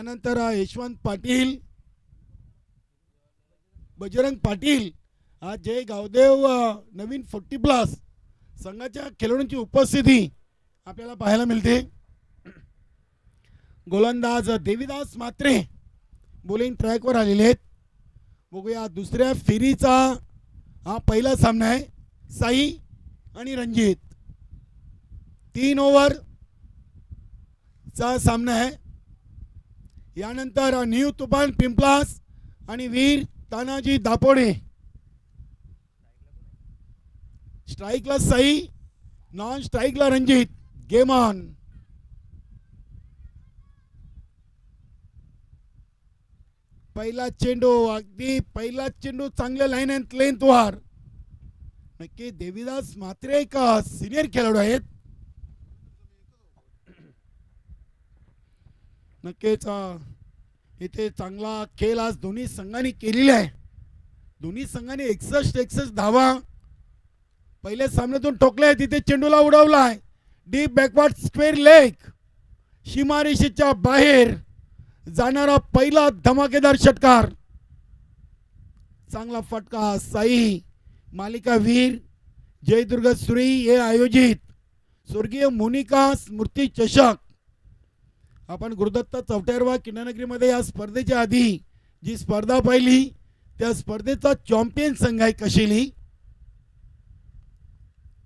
यानंतर यशवंत पाटील, बजरंग पाटील, जय गावदेव, नवीन 40+ संघाच्या खेळाडूंची उपस्थिती आपल्याला पाहायला मिळते. गोलंदाज देवीदास म्हात्रे बॉलिंग ट्रॅकवर आलेले आहेत. बघूया दुसऱ्या फेरीचा हा पहिला सामना आहे. साई आणि रणजित 3 ओव्हरचा सामना आहे. यानंतर न्यू तुफान पिंपलास आणि वीर तानाजी दापोडे. स्ट्राईकला साई, नॉन स्ट्राईकला रणजित. Game on. पहिला चेंडू, अगदी पहिला चेंडू चांगल्या लाईन अँड लेंथवर. नक्की देवीदास म्हात्रे एक सिनियर खेळाडू आहेत. नक्कीच इथे चांगला खेळ आज दोन्ही संघांनी केलेला आहे. दोन्ही संघांनी 61 धावा पहिल्या सामन्यातून ठोकल्या. तिथे चेंडूला उडवलाय डीप बॅकवर्ड स्क्वेअर लेग. सीमारेषेच्या बाहेर जाणारा पहिला धमाकेदार षटकार. चांगला फटका. साई मालिका वीर जयदुर्ग सुरी हे आयोजित स्वर्गीय मोनिका स्मृती चषक. आपण गुरुदत्त चौट्यारवा किनानगरीमध्ये या स्पर्धेच्या आधी जी स्पर्धा पाहिली त्या स्पर्धेचा चॅम्पियन संघ आहे कशेली.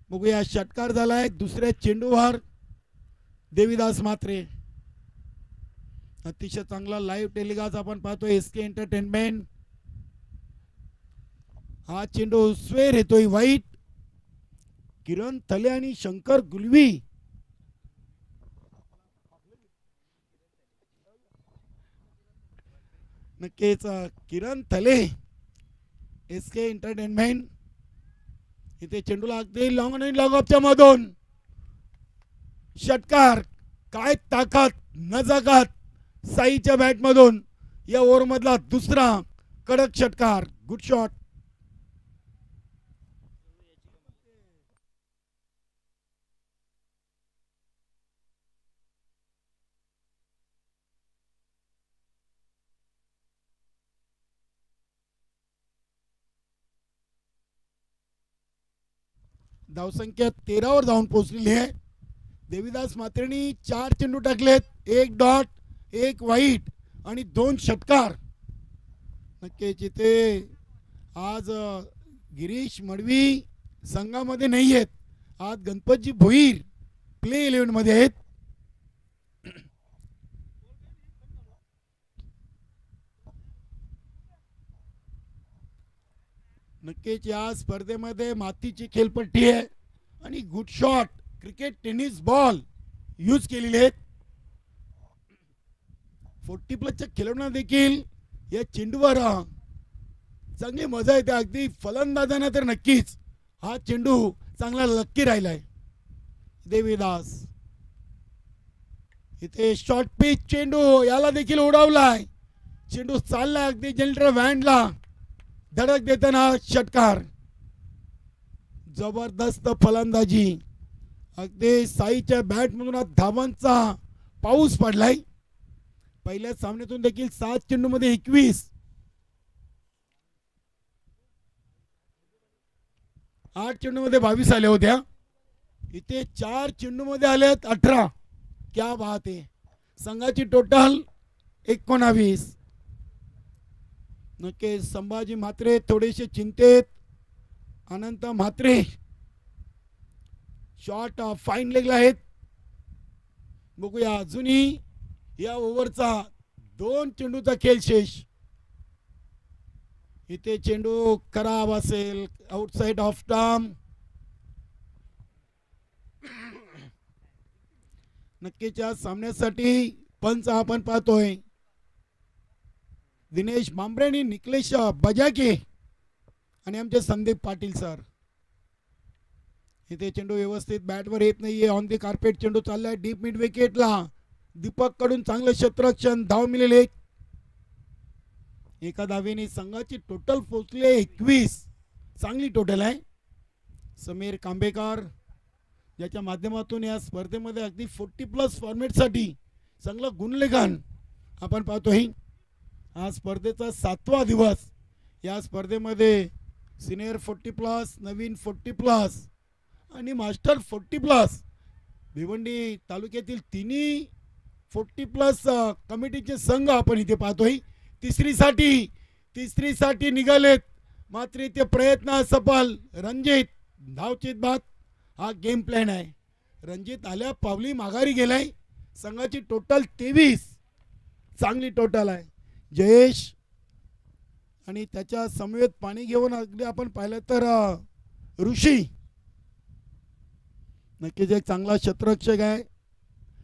बघूया षटकार झालाय दुसऱ्या चेंडूवर. देवीदास म्हात्रे अतिशय चांगला लाईव्ह टेलिकास्ट आपण पाहतोय एसके एंटरटेनमेंट. हा चेंडू स्वेर येतोय वाईट. किरण थले आणि शंकर गुलवी नक्कीच किरण थले एसके एंटरटेनमेंट. इथे चेंडूला अगदी लॉंग आणि लॉंग ऑफच्या मधून षटकार. काय ताकद नजाकत साईच्या बॅट मधून. या ओव्हर मधला दुसरा कडक षटकार. Good shot. धावसंख्या 13 वर जाऊन पोहोचलेली आहे. देवीदास म्हात्रेंनी 4 चेंडू टाकलेत. 1 डॉट, 1 वाईट आणि 2 षटकार. नक्कीच इथे आज गिरीश मडवी संघामध्ये नाही आहेत. आज गणपतजी भोईर प्ले 11 मध्ये आहेत. नक्कीच या स्पर्धेमध्ये मातीची खेळपट्टी आहे आणि good shot cricket tennis ball use केलेले आहेत. 40+ खेळाडूंना देखील या चेंडूवर चांगली मजा येते. अगदी फलंदाजांना तर नक्कीच हा चेंडू चांगला लक्की राहिलाय. देवीदास इथे शॉर्ट पिच चेंडू याला देखील उडवलाय. चेंडू चाललाय अगदी जनरेटर व्हॅनला धडक देताना षटकार. जबरदस्त फलंदाजी. अगदी साईच्या बॅट मधून धावांचा पाऊस पडलाय. पहिल्या सामन्यातून देखील 7 चेंडूमध्ये 21, 8 चेंडूमध्ये 22 आल्या होत्या. इथे 4 चेंडूमध्ये आल्यात 18. क्या बात आहे. संघाची टोटल 19. नक्की संभाजी म्हात्रे थोडेसे चिंतेत. अनंत म्हात्रे शॉट फाईन लेगला आहेत. बघूया अजूनही या ओव्हरचा 2 चेंडूचा खेळ शेष. इथे चेंडू खराब असेल, आउटसाइड ऑफ स्टंप. नक्कीच या सामन्यासाठी पंच आपण पाहतोय दिनेश मांबरे आणि निकलेश बजाके आणि आमचे संदीप पाटील सर. इथे चेंडू व्यवस्थित बॅटवर येत नाहीये. ऑन दी कार्पेट चेंडू चाललाय डीप मिड विकेटला. दीपक कडून चांगलं क्षेत्ररक्षण. धाव मिळेल 1. एका धावेने संघाची टोटल पोहोचले 21. चांगली टोटल आहे. समीर कांबेकर ज्याच्या माध्यमातून या स्पर्धेमध्ये अगदी 40+ फॉर्मॅटसाठी चांगलं गुणलेखन आपण पाहतोय हा स्पर्धेचा 7वा दिवस. या स्पर्धेमध्ये सिनियर 40+, नवीन 40+ आणि मास्टर 40+, भिवंडी तालुक्यातील तिन्ही 40+ कमिटीचे संघ आपण इथे पाहतोय. तिसरीसाठी निघालेत, मात्र इथे प्रयत्न असफल. रणजित धावचीत बाद हा गेम प्लॅन आहे. रणजित आल्या पावली माघारी गेलाय. संघाची टोटल 23, चांगली टोटल आहे. जयेश आणि त्याच्या समवेत पाणी घेऊन अगदी आपण पाहिलं तर ऋषी नक्कीच एक चांगला क्षेत्ररक्षक आहे.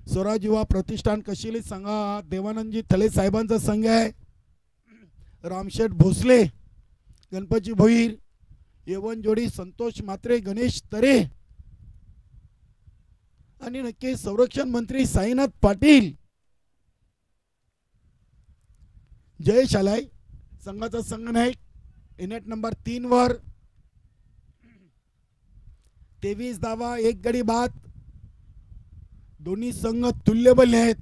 स्वराज युवा प्रतिष्ठान कशिली संघ देवानंदजी थले साहेबांचा संघ आहे. रामशेठ भोसले, गणपती भोईर, येवन जोडी संतोष म्हात्रे, गणेश तरे आणि नक्की संरक्षण मंत्री साईनाथ पाटील. जयेश आलाय संघाचा संघनायक. इनेट नंबर 3 वर 23 धावा, 1 गडी बाद. दोन्ही संघ तुल्यबल आहेत.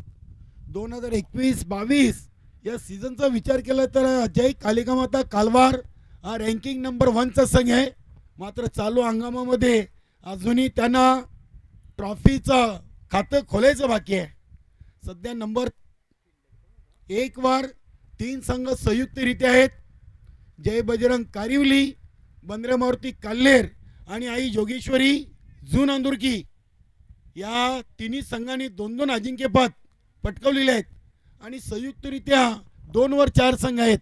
2021-22 या सीझनचा विचार केला तर अजय कालिकामाता कालवार हा रँकिंग नंबर 1चा संघ आहे. मात्र चालू हंगामामध्ये अजूनही त्यांना ट्रॉफीचं खातं खोलायचं बाकी आहे. सध्या नंबर 1 वर 3 संघ संयुक्तरित्या आहेत. जय बजरंग कारिवली, बंद्रमारुती काल्हेर आणि आई जोगेश्वरी जून अंदुरकी या तिन्ही संघांनी 2-2 अजिंक्यपद पटकावलेले आहेत. आणि संयुक्तरित्या 2 वर 4 संघ आहेत.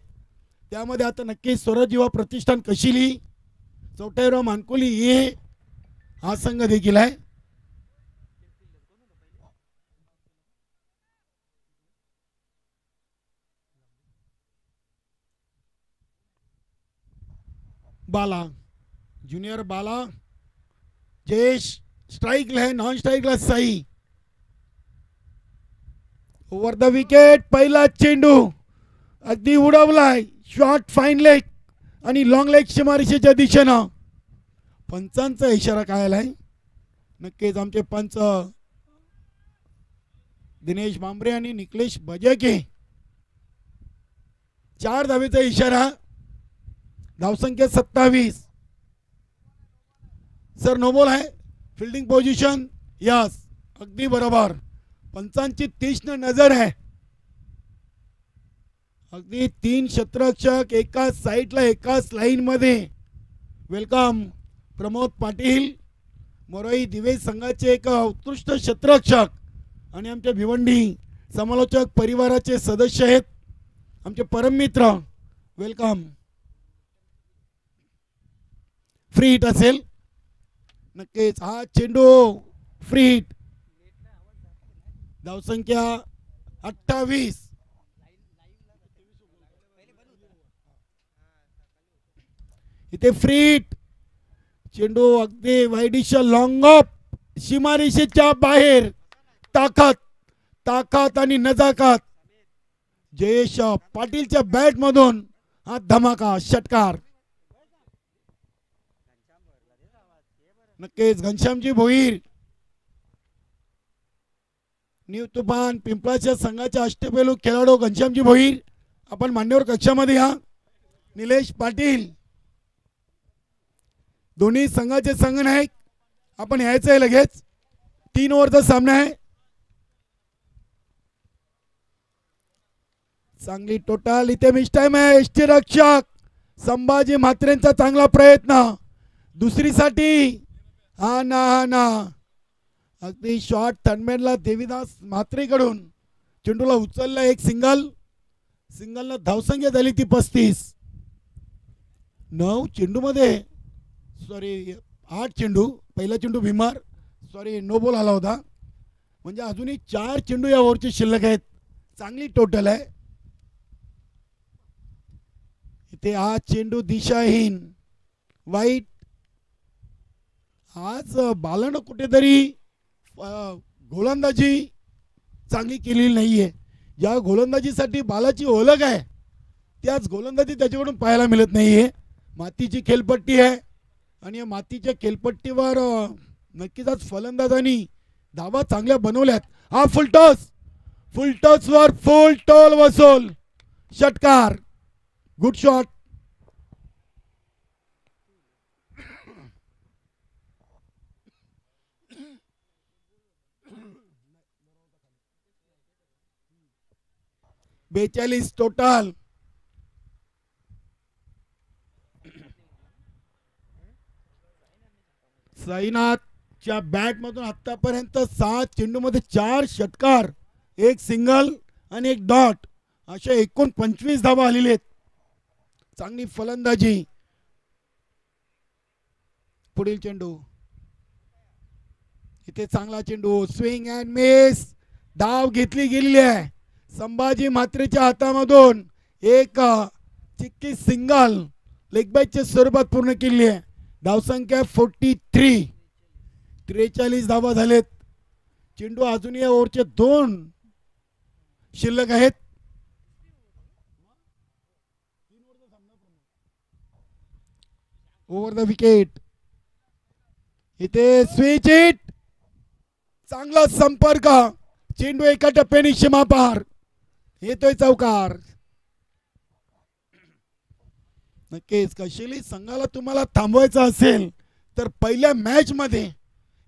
त्यामध्ये आता नक्की स्वराज युवा प्रतिष्ठान कशिली, चौटाईराव मानकोली हे हा संघ देखील आहे. बाला ज्युनियर बाला, जयेश स्ट्राइकला है, नॉन स्ट्राइकला साई. ओव्हर द विकेट पहिला चेंडू अगदी उडवलाय. शॉर्ट फाईन लेग आणि लॉंग लेग सीमारेषेच्या दिशेनं. पंचांचा इशारा काय आलाय? नक्कीच आमचे पंच दिनेश बांबरे आणि निकलेश बजाके. 4 धावेचा इशारा. धावसंख्या 27. सर नो बॉल आहे. फील्डिंग पोझिशन यस, अगदी बरोबर. पंचांची तीक्ष्ण नजर आहे. अगदी 3 क्षेत्ररक्षक एकाच साईडला एकाच लाईन मध्ये. वेलकम प्रमोद पाटील, मोरई दिवे संघाचे एक उत्कृष्ट क्षेत्ररक्षक आणि आमच्या भिवंडी समालोचक परिवाराचे सदस्य आहेत, आमचे परममित्र. वेलकम. फ्री हिट असेल नक्कीच. हा चेंडू फ्री हिट. धावसंख्या 28. इथे फ्री हिट. चेंडू अगदी वाईडीच्या लॉंग ऑफ सीमारेषेच्या बाहेर. ताकद आणि नजाकत. जयेश पाटीलच्या बॅट मधून हा धमाका षटकार. नक्कीच घनश्यामजी भोईर, न्यू तुफान पिंपळाच्या संघाच्या अष्टपैलू खेळाडू घनश्यामजी भोईर आपण मान्यवर कक्षामध्ये या. निलेश पाटील, दोन्ही संघाचे संघनायक आपण यायचं आहे लगेच. 3 ओव्हरचा सामना आहे. चांगली टोटल. इथे मिस टाइम आहे. यष्टीरक्षक संभाजी म्हात्रेंचा चांगला प्रयत्न. दुसरीसाठी हा ना अगदी शॉर्ट थर्डमॅनला देवीदास म्हात्रेकडून चेंडूला उचलला. एक सिंगलनं धावसंख्या झाली ती 35. 9 चेंडूमध्ये सॉरी 8 चेंडू. पहिला चेंडू भीमार सॉरी नो बॉल आला होता. म्हणजे अजूनही 4 चेंडू या ओव्हरचे शिल्लक आहेत. चांगली टोटल आहे. इथे हा चेंडू दिशाहीन वाईट. आज बालानं कुठेतरी गोलंदाजी चांगली केलेली नाहीये. ज्या गोलंदाजीसाठी बालाची ओळख आहे त्याच गोलंदाजी त्याच्याकडून पाहायला मिळत नाहीये. मातीची खेळपट्टी आहे आणि या मातीच्या खेळपट्टीवर नक्कीच आज फलंदाजांनी धावा चांगल्या बनवल्यात. हा फुल फुल टॉसवर फुल टोल वसूल षटकार. Good shot. बेचाळीस टोटल. साईनाथच्या बॅट मधून आतापर्यंत 7 चेंडूमध्ये 4 षटकार, 1 सिंगल आणि 1 डॉट अशा एकूण 25 धावा आलेले आहेत. चांगली फलंदाजी. पुढील चेंडू. इथे चांगला चेंडू. Swing and miss. धाव घेतली गेलेली आहे. संभाजी म्हात्रेच्या हातामधून एक चिक्की सिंगल लेग बायच्या स्वरूपात पूर्ण केली आहे. धावसंख्या 43. 43 धावा झालेत. चेंडू अजून या ओव्हरचे 2 शिल्लक आहेत. Over the wicket. इथे स्विच हिट. चांगला संपर्क. चेंडू एका टप्प्याने सीमा पार. येतोय चौकार. नक्कीच कशेली संघाला तुम्हाला थांबवायचं असेल तर पहिल्या मॅच मध्ये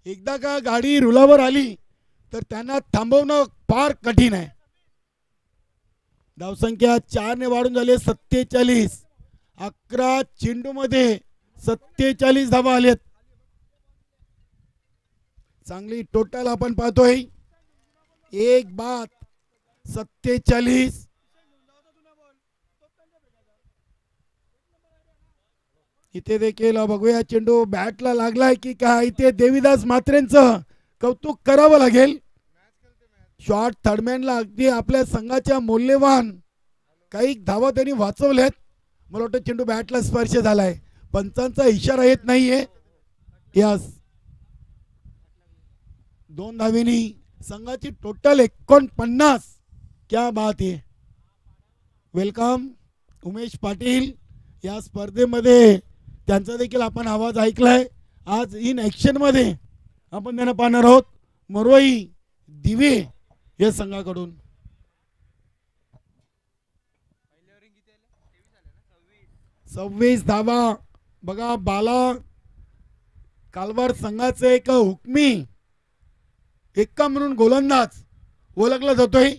एकदा का गाडी रुलावर आली तर त्यांना थांबवणं फार कठीण आहे. धावसंख्या 4 ने वाढून झाली 47. 11 चेंडू मध्ये 47 धावा आलेत. चांगली टोटल आपण पाहतोय. एक बाद 47. इथे देखील बघूया चेंडू बॅटला लागलाय की काय. इथे देवीदास म्हात्रेंचं कौतुक करावं लागेल. शॉट थर्डमॅनला अगदी आपल्या संघाच्या मौल्यवान काही धावा त्यांनी वाचवल्यात. मला वाटतं चेंडू बॅटला स्पर्श झालाय. पंचांचा इशारा येत नाहीये. यस 2 धावेनी संघाची टोटल 49. क्या बात आहे. वेलकम उमेश पाटील. या स्पर्धेमध्ये त्यांचा देखील आपण आवाज ऐकलाय. आज इन ॲक्शन मध्ये आपण त्यांना पाहणार आहोत. मरोई दिवे या संघाकडून. 26 धावा. बघा बाला कालवार संघाचे एक हुकमी एक्का म्हणून गोलंदाज ओळखला जातोय.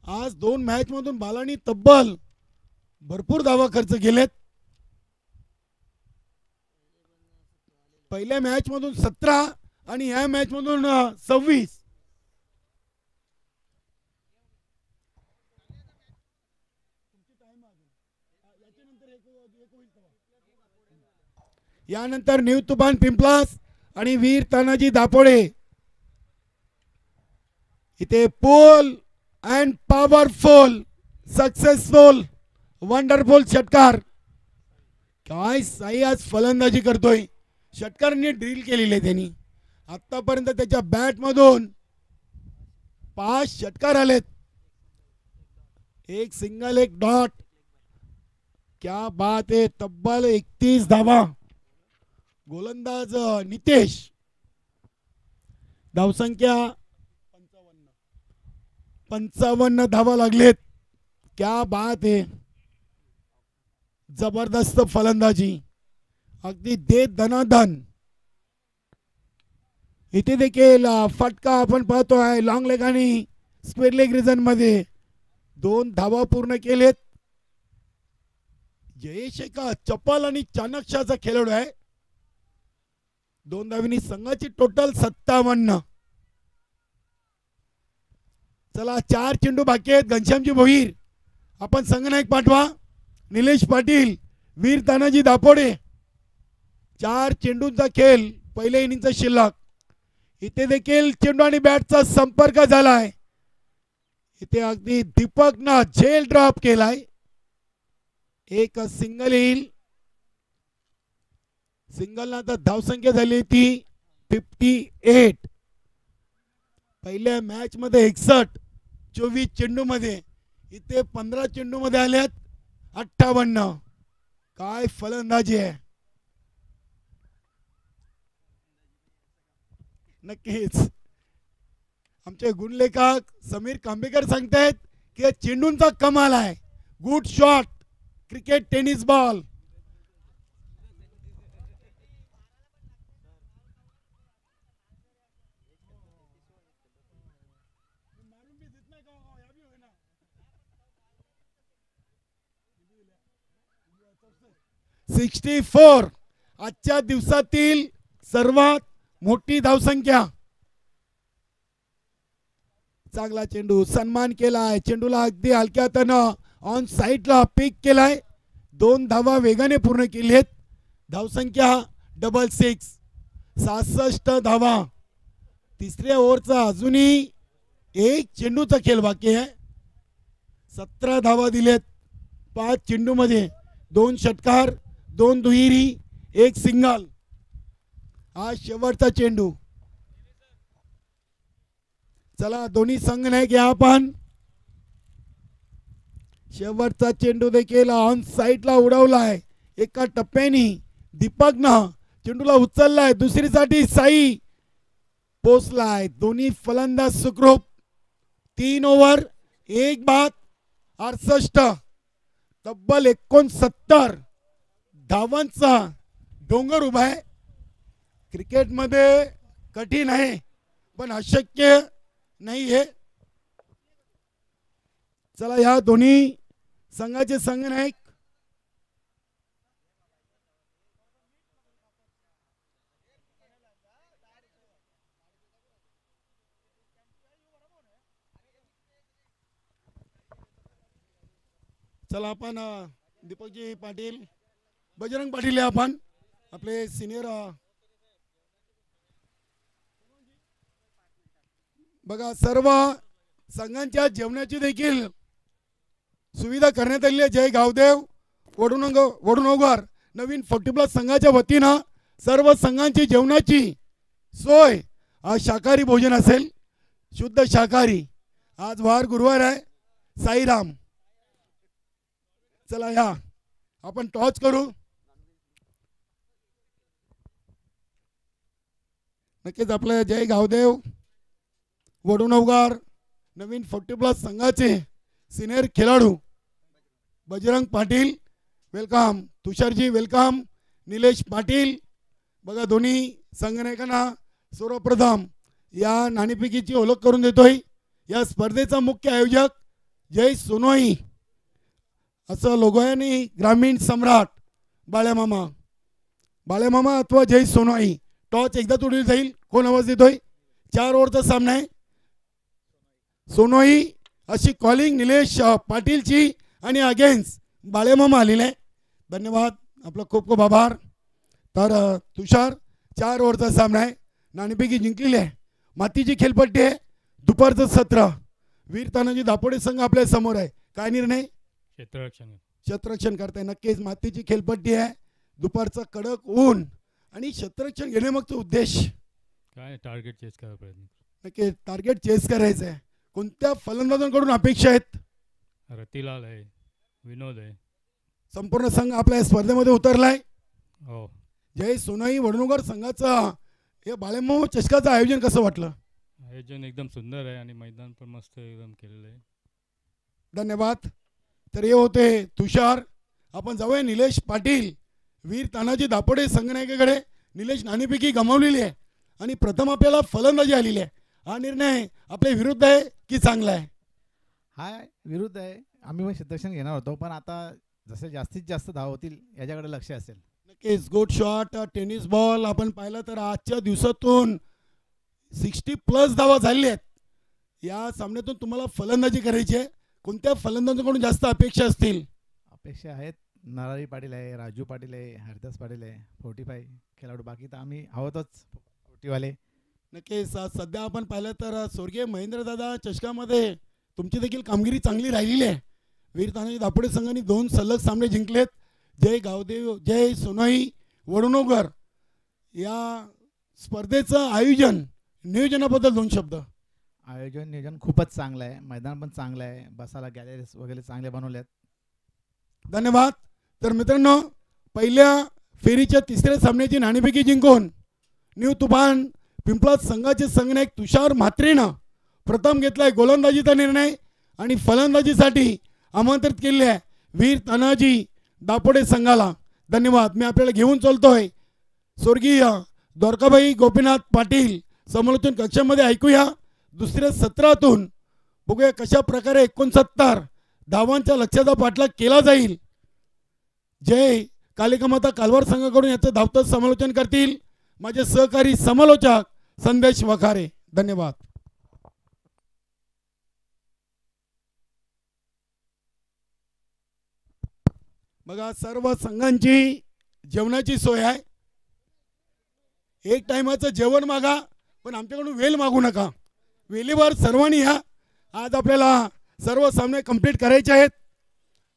आज 2 मॅच मधून बालानी तब्बल भरपूर धावा खर्च केलेत. पहिल्या मॅच मधून 17 आणि या मॅच मधून 26. यानंतर न्यू तुफान पिंपलास आणि वीर तानाजी दापोडे. इथे पुल अँड पॉवरफुल सक्सेसफुल वंडरफुल षटकार. काय साई आज फलंदाजी करतोय. षटकारांनी ड्रिल केलेले त्यांनी. आतापर्यंत त्याच्या बॅट मधून 5 षटकार आलेत. 1 सिंगल 1 डॉट. क्या बात आहे. तब्बल 31 धावा. गोलंदाज नितेश. धावसंख्या 55 धावा लागलेत. क्या बात आहे. जबरदस्त फलंदाजी. अगदी दे दनादन. इथे देखील फटका आपण पाहतोय. लॉंग लेग आणि स्क्वेअर लेग रिजन मध्ये 2 धावा पूर्ण केलेत. जयेश एका चपल आणि चाणक्याचा खेळाडू आहे. 2 धावांनी संघाची टोटल 57. चला 4 चेंडू बाकी आहेत. घनश्यामजी भोईर आपण संघनायक पाठवा. निलेश पाटील वीर तानाजी दापोडे. 4 चेंडूंचा खेळ. पहिल्या इनिंगचा शिल्लक. इथे देखील चेंडू आणि बॅटचा संपर्क झालाय. इथे अगदी दीपकनं झेल ड्रॉप केलाय. एक सिंगल येईल. सिंगल आता धावसंख्या झाली ती 58. पहिल्या मॅच मध्ये 61. 24 चेंडू मध्ये इथे 15 चेंडू मध्ये आल्यात 58. काय फलंदाजी आहे. नक्कीच आमचे गुणलेखक समीर कांबेकर सांगतायत की चेंडूंचा कमाल आहे. Good shot, cricket tennis ball. Sixty four आजच्या दिवसातील सर्वात मोठी धावसंख्या. चांगला चेंडू, सन्मान केलाय, चेंडूला अगदी हलक्या हातानं ऑन साईडला पिक केलाय. 2 धावा वेगाने पूर्ण केलेत. धावसंख्या 66, 66 धावा. तिसऱ्या ओव्हरचा अजूनही एक चेंडूचा खेळ बाकी आहे. 17 धावा दिलेत 5 चेंडूमध्ये. 2 षटकार, 2 दुहेरी, 1 सिंगल. हा शेवटचा चेंडू. चला दोन्ही संघ नाही घ्या आपण. शेवटचा चेंडू देखील ऑन साईडला उडवलाय. एका टप्प्याने दीपकनं चेंडूला उचललाय. दुसरीसाठी साई पोचलाय. दोन्ही फलंदाज सुखरूप. 3 ओव्हर 1 बाद 68, तब्बल 69 धावांचा डोंगर उभा आहे. क्रिकेटमध्ये कठीण आहे पण अशक्य नाही आहे. चला या दोन्ही संघाचे संघनायक चला आपण दीपकजी पाटील, बजरंग पाटील आहे आपण आपले सिनियर. बघा सर्व संघांच्या जेवणाची देखील सुविधा करण्यात आली आहे. जय गावदेव वडुनोगर नवीन 40+ संघाच्या वतीनं सर्व संघांची जेवणाची सोय. आज शाकाहारी भोजन असेल, शुद्ध शाकाहारी. आज वार गुरुवार आहे. साईराम. चला या आपण टॉच करू. नक्कीच आपलं जय गावदेव वडुनोगर नवीन 40+ संघाचे सिनियर खेळाडू बजरंग पाटील वेलकम. तुषारजी वेलकम. निलेश पाटील. बघा दोन्ही संघनायकांना सर्वप्रथम या नाणेफेकीची ओळख करून देतोय. या स्पर्धेचा मुख्य आयोजक जय सोनोई असं लोगो आहे आणि ग्रामीण सम्राट बाळ्यामामा अथवा जय सोनोई. टॉच एकदा तोडली जाईल. कोण आवाज देतोय? 4 ओव्हरचा सामना आहे. सोनोई अशी कॉलिंग निलेश पाटीलची आणि अगेन्स्ट बाळेमामा आलेले. धन्यवाद, आपला खूप खूप आभार. तर तुषार 4 ओव्हरचा सामना आहे. नाणेफेकी जिंकलेली आहे. मातीची खेळपट्टी आहे. दुपारचं सत्र. वीर तानाजी दापोडे संघ आपल्या समोर आहे. काय निर्णय? क्षेत्ररक्षण करताय. नक्कीच मातीची खेळपट्टी आहे. दुपारचं कडक ऊन आणि क्षेत्ररक्षण घेण्यामागचा उद्देश काय? टार्गेट चेस करायचा प्रयत्न. नक्की टार्गेट चेस करायचं आहे. कोणत्या फलंदाजांकडून अपेक्षा आहेत? रतिलाल आहे, विनोद आहे. संपूर्ण संघ आपल्या स्पर्धेमध्ये उतरलाय. हो. जय सोनाई वडनोगर संघाचं हे बाळेमामा चषकाचं आयोजन कसं वाटलं? आयोजन एकदम सुंदर आहे आणि मैदान पण मस्त एकदम केलेलं आहे. धन्यवाद. तर हे होते तुषार. आपण जाऊया निलेश पाटील. वीर तानाजी दापोडे संघनायकाकडे. निलेश नाणेफेकी गमावलेली आहे आणि प्रथम आपल्याला फलंदाजी आलेली आहे. हा निर्णय आपल्या विरुद्ध आहे की चांगला आहे? हा विरुद्ध आहे. आम्ही पण क्षेत्ररक्षण घेणार होतो पण आता जसे जास्तीत जास्त धाव होतील याच्याकडे लक्ष असेल. नक्कीच गुड शॉट. टेनिस बॉल आपण पाहिलं तर आजच्या दिवसातून 60+ धावा झालेल्या आहेत. या सामन्यातून तुम्हाला फलंदाजी करायची आहे. कोणत्या फलंदाजांकडून जास्त अपेक्षा असतील? अपेक्षा आहेत. नरारी पाटील आहे, राजू पाटील आहे, हरदास पाटील आहे. 45 खेळाडू. बाकी तर आम्ही आहोतच 40वाले. नक्कीच सध्या आपण पाहिलं तर स्वर्गीय महेंद्रदादा चषकामध्ये तुमची देखील कामगिरी चांगली राहिलेली आहे. वीर तानाजी दापोडे संघाने 2 सलग सामने जिंकलेत. जय गावदेव जय सोनाई वडनोगर या स्पर्धेचं आयोजन नियोजनाबद्दल 2 शब्द. आयोजन नियोजन खूपच चांगलं आहे. मैदान पण चांगलं आहे. बसायला गॅलरीज वगैरे चांगले बनवले आहेत. धन्यवाद. तर मित्रांनो पहिल्या फेरीच्या 3ऱ्या सामन्याची नाणेफेकी जिंकून न्यू तुफान पिंपळा संघाचे संघनायक तुषार म्हात्रेनं प्रथम घेतलाय गोलंदाजीचा निर्णय आणि फलंदाजीसाठी आमंत्रित केले आहे वीर तानाजी दापोडे संघाला. धन्यवाद. मी आपल्याला घेऊन चलतोय स्वर्गीय द्वारकाबाई गोपीनाथ पाटील समालोचन कक्षामध्ये. ऐकूया दुसऱ्या सत्रातून, बघूया कशा प्रकारे 69 धावांच्या लक्ष्याचा पाठलाग केला जाईल. जय कालिका माता कालवार संघाकडून याचं धावतं समालोचन करतील माझे सहकारी समालोचक संदेश वखारे. धन्यवाद. बघा सर्व संघांची जेवणाची सोय आहे. एक टायमाचं जेवण मागा, पण आमच्याकडून वेल मागू नका. वेलीवर सर्वांनी या. आज आपल्याला सर्व सामने कंप्लीट करायचे आहेत.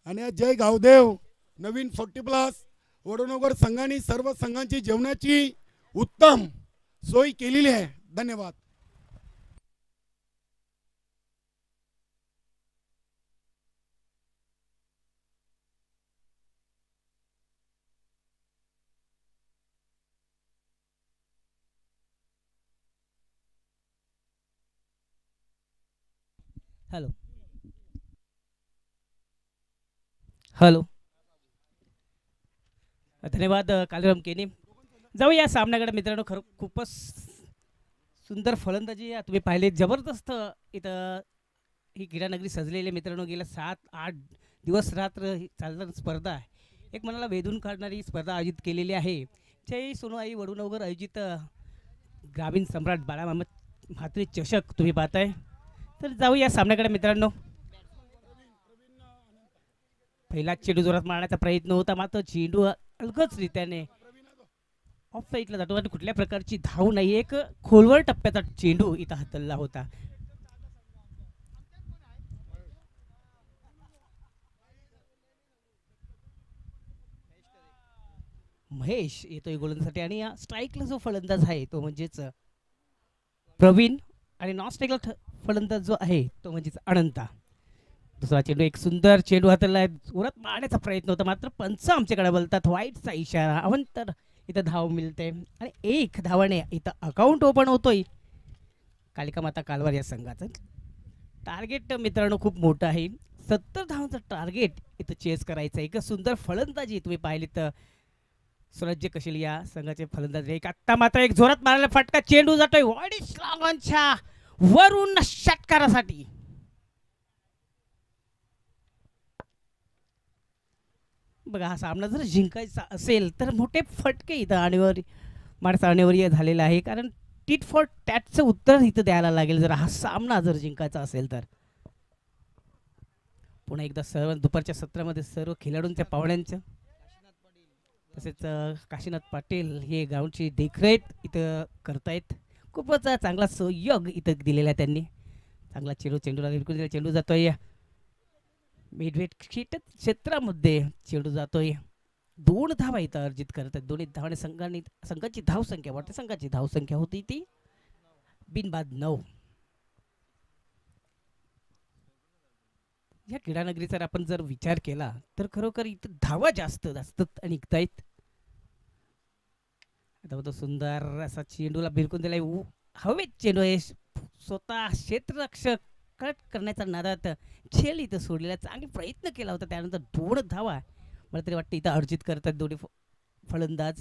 आणि आज जय गावदेव नवीन 40+ वडोनगर संघाने सर्व संघांची जेवणाची उत्तम सोय केलेली आहे. धन्यवाद. हॅलो हॅलो धन्यवाद कालीराम केनी. जाऊ या सामन्याकडे मित्रांनो. खरं खूपच सुंदर फलंदाजी तुम्ही पाहिले. जबरदस्त इथं ही क्रीडानगरी सजलेली मित्रांनो. गेल्या 7-8 दिवस रात्र चालणारी स्पर्धा आहे. एक मनाला वेधून काढणारी स्पर्धा आयोजित केलेली आहे. जय सोनूआई वडूनगर आयोजित ग्रामीण सम्राट बाळामामा म्हात्रे चषक तुम्ही पाहताय. तर जाऊ या सामन्याकडे मित्रांनो. पहिला चेंडू जोरात मारण्याचा प्रयत्न होता, मात्र चेंडू अलगच रीत्याने ऑफ साईडला जातो आणि कुठल्या प्रकारची धाव नाही. एक खोलवर टप्प्याचा चेंडू इथं हातलला होता. महेश येतोय गोलंदाजीसाठी आणि या स्ट्राईकला जो फलंदाज आहे तो म्हणजेच प्रवीण आणि नॉन स्ट्राईकला फलंदाज जो आहे तो म्हणजेच अनंता. दुसरा चेंडू एक सुंदर चेंडू हाताला जोरात मारण्याचा प्रयत्न होता, मात्र पंच आमच्याकडे बोलतात व्हाईटचा इशारा. अवंतर इथं धाव मिळते आणि 1 धावाने इथं अकाउंट ओपन होतोय कालिका माता कालवार या संघाचं. टार्गेट मित्रांनो खूप मोठं आहे. 70 धावांचं टार्गेट इथं चेस करायचं. एक सुंदर फलंदाजी तुम्ही पाहिली तर सुरज कशेल या संघाचे फलंदाज. एक आत्ता मात्र एक जोरात मारलेला फटका चेंडू जातोय वाईट लॉंगॉनच्या वरून षटकारासाठी. बघा हा सामना जर जिंकायचा असेल तर मोठे फटके इथं आणीवर माणसा आणीवर झालेला आहे. कारण टीट फॉर टॅटचं उत्तर इथं द्यायला लागेल जर हा सामना जर जिंकायचा असेल तर. पुन्हा एकदा सर्व दुपारच्या सत्रामध्ये सर्व खेळाडूंच्या पाहुण्यांचं तसेच काशीनाथ पाटील हे ग्राउंडची देखरेख इथं करतायत. खूपच चांगला सहयोग इथं दिलेला आहे त्यांनी. चांगला चेंडूला विकून दिला. चेंडू जातोय मिडवेट क्षेत्रामध्ये. चेंडू जातोय 2 धावा इथं अर्जित करतात. दोन्ही धावाने संघाची धावसंख्या वाटते. संघाची धावसंख्या होती ती बिनबाद 9. या क्रीडानगरीचा आपण जर विचार केला तर खरोखर इथं धावा जास्त निघतायत. आता तो सुंदर असा चेंडूला भिरकून दिलाय. हवेत चेंडू आहे. स्वतः क्षेत्ररक्षक कट करण्याचा नादात झेल इथं सोडलेला. चांगला प्रयत्न केला होता. त्यानंतर 2 धावा मला तरी वाटतं इथं अर्जित करतात दोन्ही फलंदाज.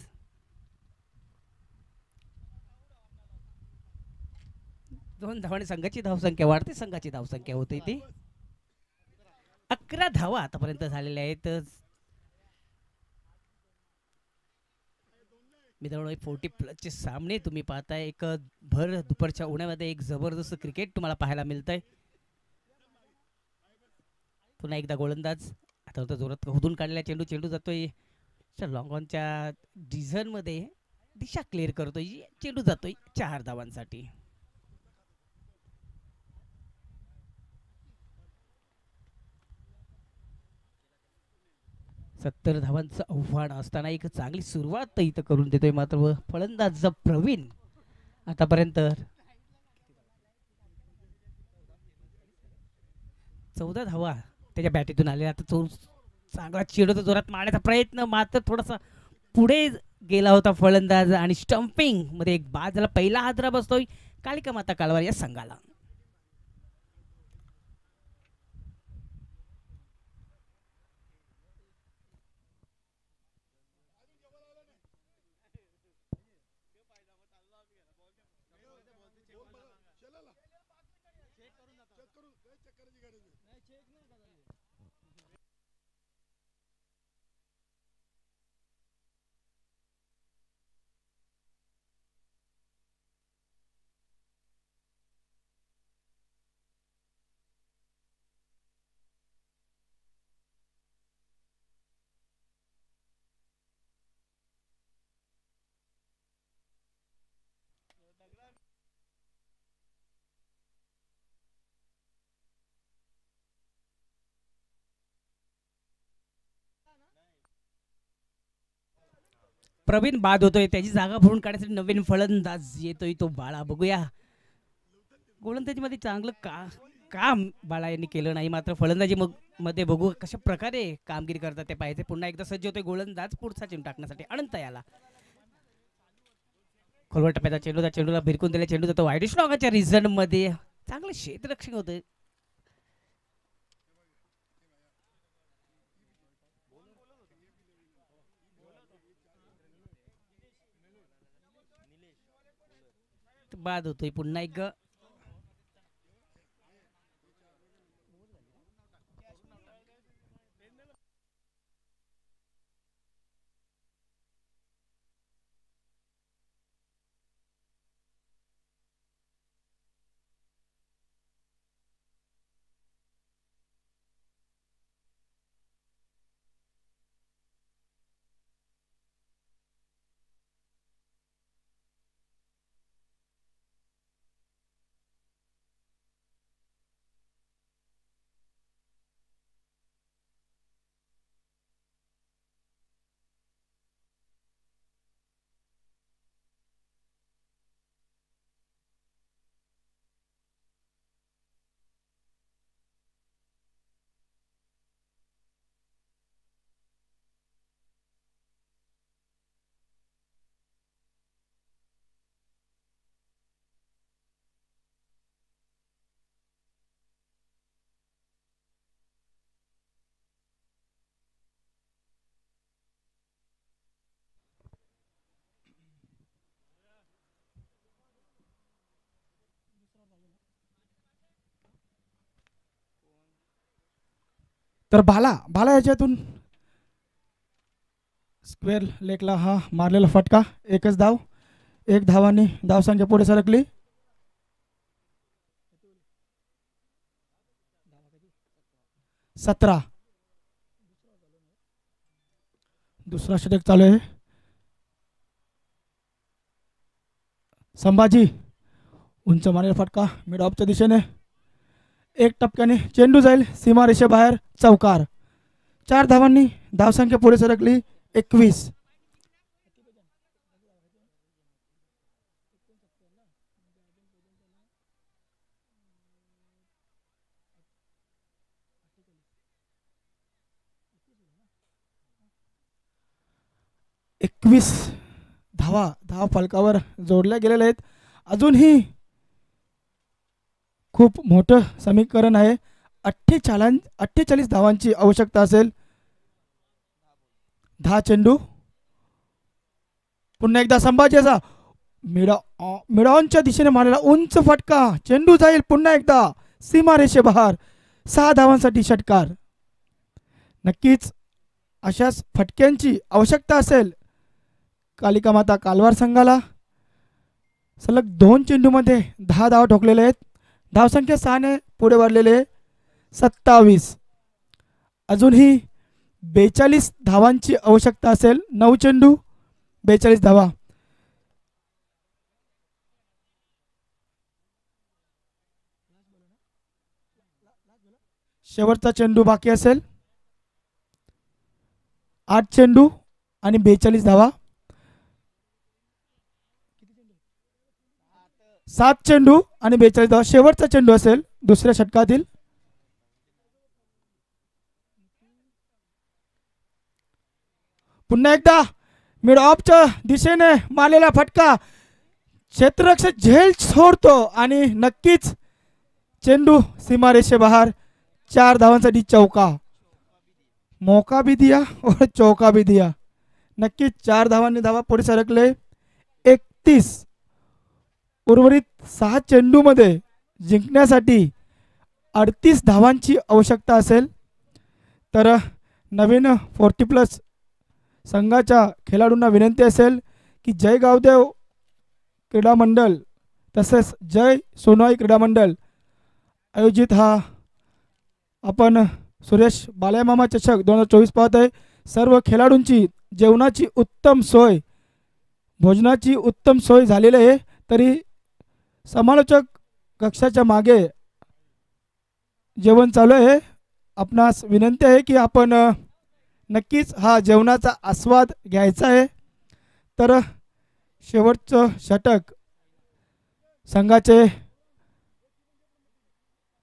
2 धावाने संघाची धावसंख्या वाढते. संघाची धावसंख्या होते ती 11 धावा आतापर्यंत झालेल्या आहेत. मित्रांनो 40+ सामने तुम्ही पाहताय. एक भर दुपारच्या उन्हामध्ये एक जबरदस्त क्रिकेट तुम्हाला पाहायला मिळतंय. पुन्हा एकदा गोलंदाज आता जोरात होदून काढलेला चेंडू जातोय लॉंग ऑनच्या डिझन मध्ये. दिशा क्लिअर करतोय. चेंडू जातोय 4 धावांसाठी. सत्तर धावांचं आव्हान असताना एक चांगली सुरुवात इथं करून देतोय. मात्र फलंदाज प्रवीण आतापर्यंत 14 धावा त्याच्या बॅटीतून आले. आता तो चांगला चेंडू जोरात मारण्याचा प्रयत्न, मात्र थोडासा पुढे गेला होता फलंदाज आणि स्टंपिंग मध्ये एक बाद झाला. पहिला हादरा बसतोय कालिका माता कालवार या संघाला. प्रवीण बाद होतोय, त्याची जागा भरून काढण्यासाठी नवीन फलंदाज येतोय तो बाळा. बघूया गोलंदाजीमध्ये चांगलं काम बाळा यांनी केलं नाही, मात्र फलंदाजी मध्ये बघू कशा प्रकारे कामगिरी करतात ते पाहिजे. पुन्हा एकदा सज्ज होतोय गोलंदाज पुढचा चेंडू टाकण्यासाठी. अनंत याला खोलवर टप्प्याचा चेंडू, त्या चेंडूला भिरकून दिला, चेंडू जातो वाईड स्ट्रॉकाच्या रिझल्ट मध्ये. चांगलं क्षेत्ररक्षण होतं. बाद होतोय पुन्हा एक. तर भाला याच्यातून स्क्वेअर लेगला हा मारलेला फटका. एकच धाव, एक धावाने धावसंख्या पुढे सरकली. सतरा. दुसरा षटक चालू आहे. संभाजी उंच मारलेला फटका मिड ऑफच्या दिशेने. एक टप्प्याने चेंडू जाईल सीमारेषेबाहेर. चौकार. 4 धावांनी धावसंख्या पुढे सरकली 21. धावा फलकावर जोडल्या गेलेल्या आहेत. अजूनही खूप मोठं समीकरण आहे. 48 धावांची आवश्यकता असेल. 10 चेंडू. पुन्हा एकदा संभाजीचा मिडॉनच्या दिशेने मारलेला उंच फटका. चेंडू जाईल पुन्हा एकदा सीमारेषेबाहेर. 6 धावांसाठी षटकार. नक्कीच अशाच फटक्यांची आवश्यकता असेल कालिका माता कालवार संघाला. सलग 2 चेंडूमध्ये 10 धावा ठोकलेले आहेत. धावसंख्या 6 ने पुढे वाढलेले 27. अजूनही 42 धावांची आवश्यकता असेल. 9 चेंडू 42 धावा. शेवटचा चेंडू बाकी असेल. 8 चेंडू आणि 42 धावा. 7 चेंडू आणि 42 धावा. शेवटचा चेंडू असेल दुसऱ्या षटकातील. पुन्हा एकदा मिड ऑफच्या दिशेने मारलेला फटका. क्षेत्ररक्षक झेल सोडतो आणि नक्कीच चेंडू सीमारेषेबाहेर. 4 धावांसाठी चौका. मौका भी दिया और चौका भी दिया. नक्कीच 4 धावांनी धावा पुढे सरकले 31. उर्वरित 6 चेंडूमध्ये जिंकण्यासाठी 38 धावांची आवश्यकता असेल. तर नवीन 40+ संघाच्या खेळाडूंना विनंती असेल की जय गावदेव क्रीडा मंडळ तसेच जय सोनोई क्रीडा मंडळ आयोजित हा आपण सुरेश बालयमामा चषक 2024 पाहत आहे. सर्व खेळाडूंची जेवणाची उत्तम सोय, भोजनाची उत्तम सोय झालेली आहे. तरी समालोचक कक्षाच्या मागे जेवण चालू आहे. आपणास विनंती आहे की आपण नक्कीच हा जेवणाचा आस्वाद घ्यायचा आहे. तर शेवटचं षटक संघाचे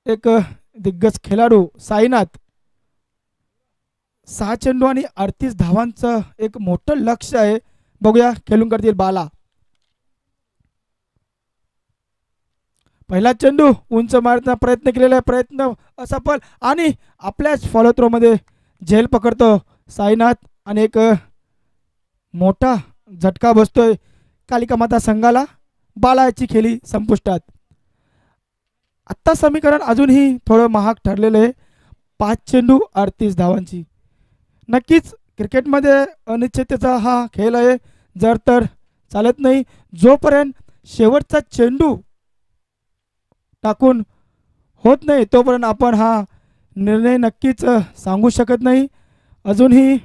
एक दिग्गज खेळाडू साईनाथ 6 चेंडू आणि 38 धावांचं एक मोठं लक्ष आहे. बघूया खेळून करतील बाला. पहिला चेंडू उंच मारण्याचा प्रयत्न केलेला आहे, प्रयत्न असफल आणि आपल्याच फॉलो थ्रो मध्ये झेल पकडतो साईनाथ आणि एक मोठा झटका बसतोय कालिका माता संघाला. बालाची खेळी संपुष्टात. आत्ता समीकरण अजूनही थोडं महाग ठरलेलं आहे. 5 चेंडू 38 धावांची. नक्कीच क्रिकेटमध्ये अनिश्चिततेचा हा खेळ आहे. जर तर चालत नाही. जोपर्यंत शेवटचा चेंडू टाकून होत नाही तोपर्यंत आपण हा निर्णय नक्कीच सांगू शकत नाही. अजूनही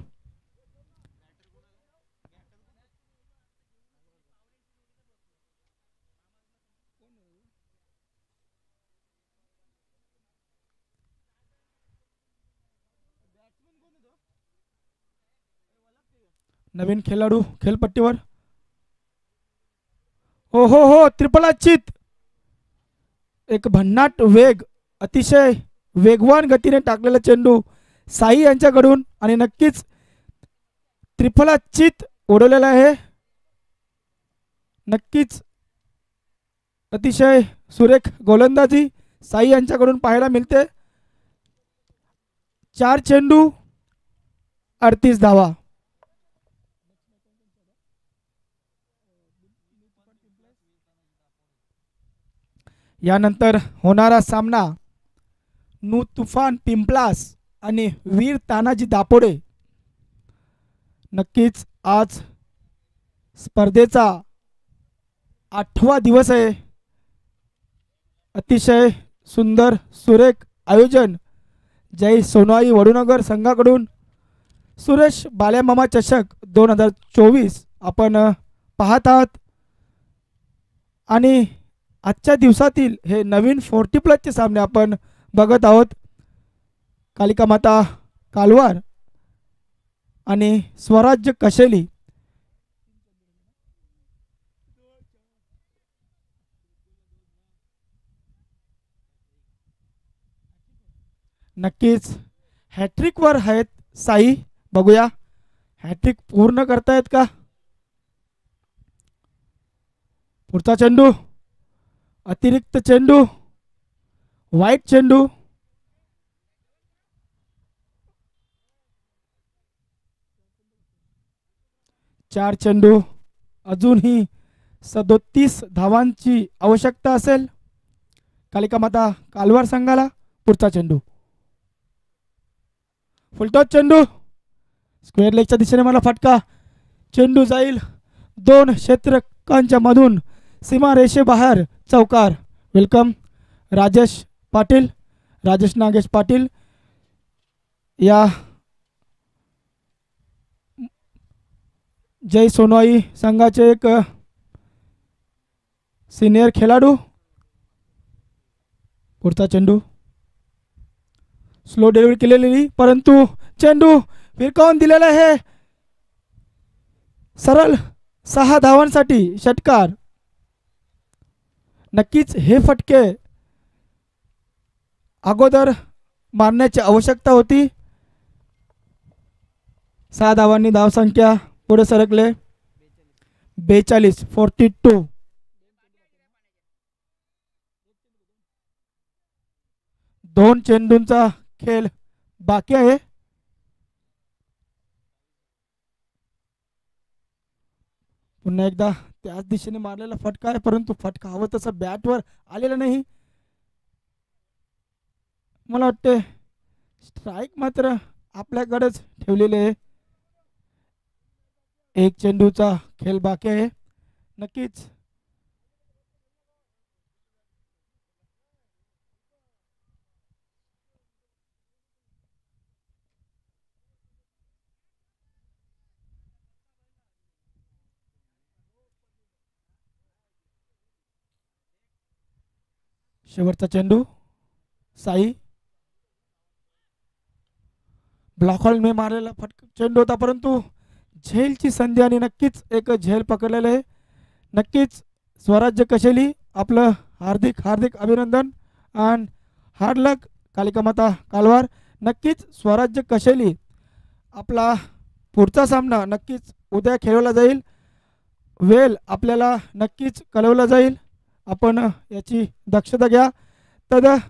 नवीन खेळाडू खेळपट्टीवर. हो हो हो त्रिफलाचित. एक भन्नाट वेग, अतिशय वेगवान गतीने टाकलेला चेंडू साई यांच्याकडून आणि नक्कीच त्रिफलाचित उडवलेला आहे. नक्कीच अतिशय सुरेख गोलंदाजी साई यांच्याकडून पाहायला मिळते. 4 चेंडू 38 धावा. यानंतर होणारा सामना नू तुफान पिंपलास आणि वीर तानाजी दापोडे. नक्कीच आज स्पर्धेचा 8वा दिवस आहे. अतिशय सुंदर सुरेख आयोजन जय सोनोई वडूनगर संघाकडून सुरेश बालेमामा चषक 2024 आपण पाहत आहात. आणि आजच्या दिवसातील हे नवीन 40+ चे सामने आपण बघत आहोत. कालिका माता कालवार आणि स्वराज्य कशेली. नक्कीच हॅट्रिक वर आहेत साई. बघूया हॅट्रिक पूर्ण करतायत का. पुढचा चेंडू अतिरिक्त चेंडू, वाईट चेंडू. चार चेंडू अजूनही 37 धावांची आवश्यकता असेल कालिका माता कालवार संघाला. पुढचा चेंडू फुलटॉस चेंडू स्क्वेअर लेगच्या दिशेने मला फटका. चेंडू जाईल 2 क्षेत्रकांच्या मधून सीमा रेषेबाहेर चौकार. वेलकम राजेश पाटील, राजेश नागेश पाटील या जय सोनोई संघाचे एक सिनियर खेळाडू. पुढचा चेंडू स्लो डिलिव्हरी केलेली परंतु चेंडू फिरकावून दिलेला आहे. सरळ 6 धावांसाठी षटकार. नक्कीच हे फटके अगोदर मारण्याची आवश्यकता होती. 6 धावांनी धावसंख्या पुढे सरकले 42. 2 चेंडूंचा खेळ बाकी आहे. पुन्हा एकदा त्याच दिशेने मारलेला फटका आहे परंतु फटका हवं तसं बॅटवर आलेला नाही. मला वाटते स्ट्राईक मात्र आपल्याकडेच ठेवलेले आहे. एक चेंडूचा खेळ बाकी आहे. नक्कीच शेवटचा चेंडू साई ब्लॉक हॉलने मारलेला चेंडू होता, परंतु झेलची संधी आणि नक्कीच एक झेल पकडलेलं आहे. नक्कीच स्वराज्य कशेली आपलं हार्दिक हार्दिक अभिनंदन आणि हार्ड लक कालिका माता कालवार. नक्कीच स्वराज्य कशेली आपला पुढचा सामना नक्कीच उद्या खेळवला जाईल. वेळ आपल्याला नक्कीच कळवला जाईल. आपण याची दक्षता घ्या. तद